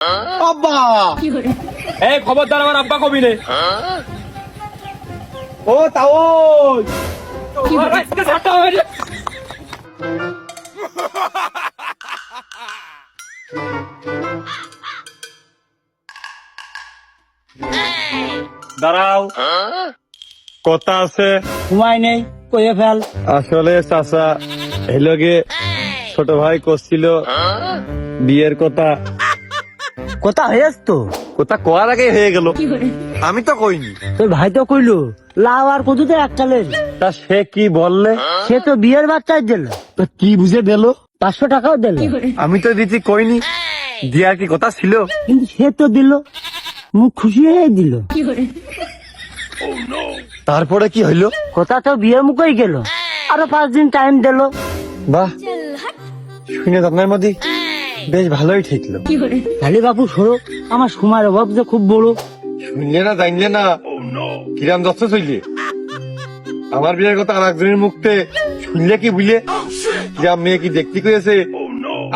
আব্বা এই খবরদার আমার আব্বা কবি রে। ও তাও দাঁড়াও, কথা আছে। ঘুমাই নেই, কয়ে ফেল। আসলে চাচা এলোগে ছোট ভাই করছিল বিয়ের কথা। কথা হয়েছ তো? কথা করার আগে হয়ে গেল, আমি তো কইনি। তোর ভাই তো কইলো লাভ আর কততে এককালের। তা সে কি বললে? সে তো বিয়ের বাচ্চাই দিল, তা কি বুঝে দিল? 500 টাকাও দিল। আমি তো দিতে কইনি, দিয়ার কি কথা ছিল? কিন্তু সে তো দিল, মুখ খুশি হয়ে দিল। তারপরে কি হইলো? কথা তো বিয়ের মুখেই গেল, আরো 5 দিন টাইম দিল। বাহ, শুনে তো আপনার মধ্যে বেশ ভালোই ঠেকলো। তাহলে বাবু সরো, আমার সময়ের অভাব যে খুব বড়। শুনলে না জানলে না কিরাম দস্ত চললে। আমার বিয়ের কথা আর একজনের মুখতে শুনলে কি বুঝলে যে মেয়ে কি দেখতে করেছে,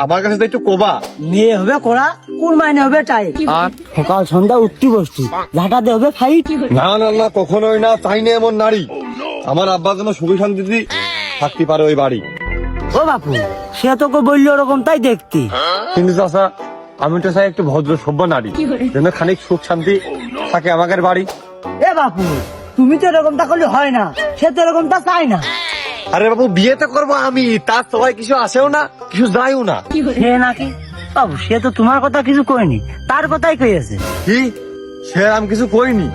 আমার কাছে তো একটু কোবা। মেয়ে হবে করা, কোন মাইনে হবে টাই, আর সকাল সন্ধ্যা উঠতি বসতি, ঝাঁটাতে হবে ফাইট। না না না, কখনোই না, চাই না এমন নারী। আমার আব্বা যেন সুখী শান্তিতে থাকতে পারে ওই বাড়ি। ও বাপু, সে তোকে বললো ওরকম তাই দেখতি। কিন্তু চাচা, আমি তো চাই একটু ভদ্র সভ্য নারী, যেন খানিক সুখ শান্তি থাকে আমাদের বাড়ি। এ বাপু, তুমি তো এরকমটা করলে হয় না, সে তো এরকমটা চাই না। আরে বাবু, বিয়ে তো করবো আমি, তার সবাই কিছু আসেও না, কিছু যায়ও না। সে নাকি বাবু, সে তো তোমার কথা কিছু কয়নি, তার কথাই কইছে। কি? সে আমি কিছু কইনি,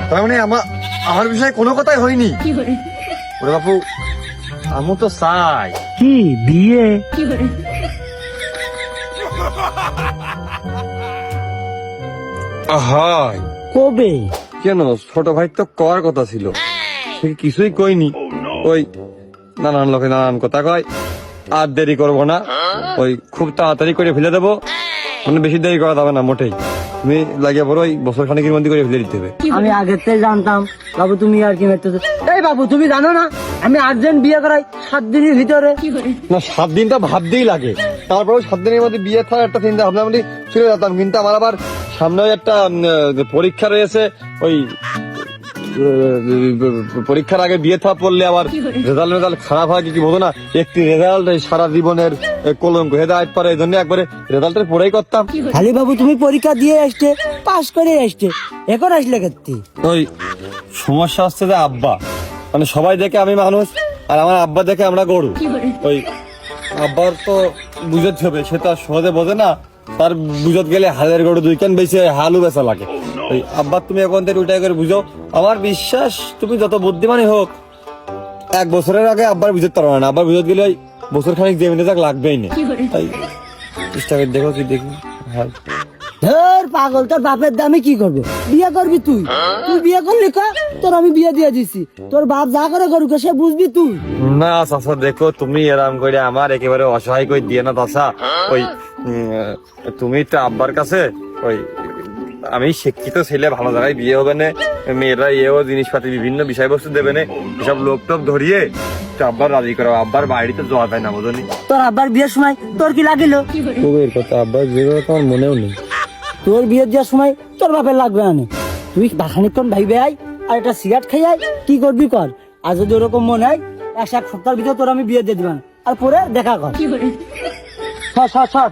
তার মানে আমার বিষয়ে কোনো কথাই হয়নি? ওরে বাপু, আমি তো চাই কি বিয়ে? হয়। কবে? কেন, ছোট ভাই তো কর কথা ছিল, সে কিছুই কইনি। ওই নানান লোকে নানান কথা কয়, আর দেরি করবো না, ওই খুব তাড়াতাড়ি করে ফেলে দেবো, মানে বেশি দেরি করা যাবে না মোটেই। তুমি লাগিয়ে পড়ো, ওই বছর খানিকের মধ্যে করে ফেলে দিতে হবে। আমি আগের থেকে জানতাম বাবু তুমি আর কি মেরতে। এই বাবু, তুমি জানো না আমি আর্জেন্ট বিয়ে করাই 7 দিনের ভিতরে। না, 7 দিনটা ভাবতেই লাগে, তারপরে 7 দিনের মধ্যে বিয়ে থাকার একটা চিন্তা ভাবনা আমি চলে যেতাম। কিন্তু আমার আবার সামনে ওই একটা পরীক্ষা রয়েছে, ওই পরীক্ষার আগে বিয়ে থা পড়লে আবার রেজাল্ট খারাপ হয় কি বোঝো না? একটি রেজাল্ট সারা জীবনের কলঙ্ক হেদায়ত পারে, এই জন্য একবারে রেজাল্টের পরেই করতাম। খালি বাবু তুমি পরীক্ষা দিয়ে আসতে, পাস করে আসতে, এখন আসলে কেতি? ওই সমস্যা হচ্ছে যে আব্বা, মানে সবাই দেখে আমি মানুষ, আর আমার আব্বা দেখে আমরা গরু। ওই আব্বার তো বুঝতে হবে, সে তো আর সহজে বোঝে না, তার বুঝত গেলে হালের গরু 2 কেন বেশি হালু বেচা লাগে। ওই আব্বা তুমি এখন থেকে উল্টাই করে বুঝো, আমার বিশ্বাস তুমি যত বুদ্ধিমানই হোক 1 বছরের আগে আব্বার বুঝতে পারবে না। আব্বার বুঝত গেলে ওই বছর খানিক জমিনে যাক লাগবেই না। তাই চেষ্টা করে দেখো কি দেখি। ধর পাগল, তোর বাপের দামে কি করবে? বিয়ে করবি তুই? তুই বিয়ে করলি কা, তোর আমি বিয়ে দিয়ে দিছি। তোর বাপ যা করে করুক, সে বুঝবি তুই। না চাচা, দেখো তুমি এরম করে আমার একেবারে অসহায় করে দিয়ে না চাচা। ওই তুমি তো আব্বার কাছে ওই আমি শিক্ষিত ছেলে, ভালো জায়গায় বিয়ে হবে না, মেয়েরা এও জিনিসপাতি বিভিন্ন বিষয়বস্তু দেবে না, এসব লোক টোক ধরিয়ে তো আব্বার রাজি করো। আব্বার বাড়িতে যাওয়া যায় না বোঝনি? তোর আব্বার বিয়ের সময় তোর কি লাগিল? খুবের কথা, আব্বার যেগুলো তোমার মনেও নেই। তোর বিয়ে দেওয়ার সময় তোর বাপের লাগবে না। তুই খানিকক্ষণ ভাইবে আয়, আর একটা সিগারেট খাই আয়, কি করবি কর। আর যদি ওরকম মনে হয় 1 সপ্তাহের ভিতর তোর আমি বিয়ে দিয়ে দিবান, আর পরে দেখা কর। সর সর সর।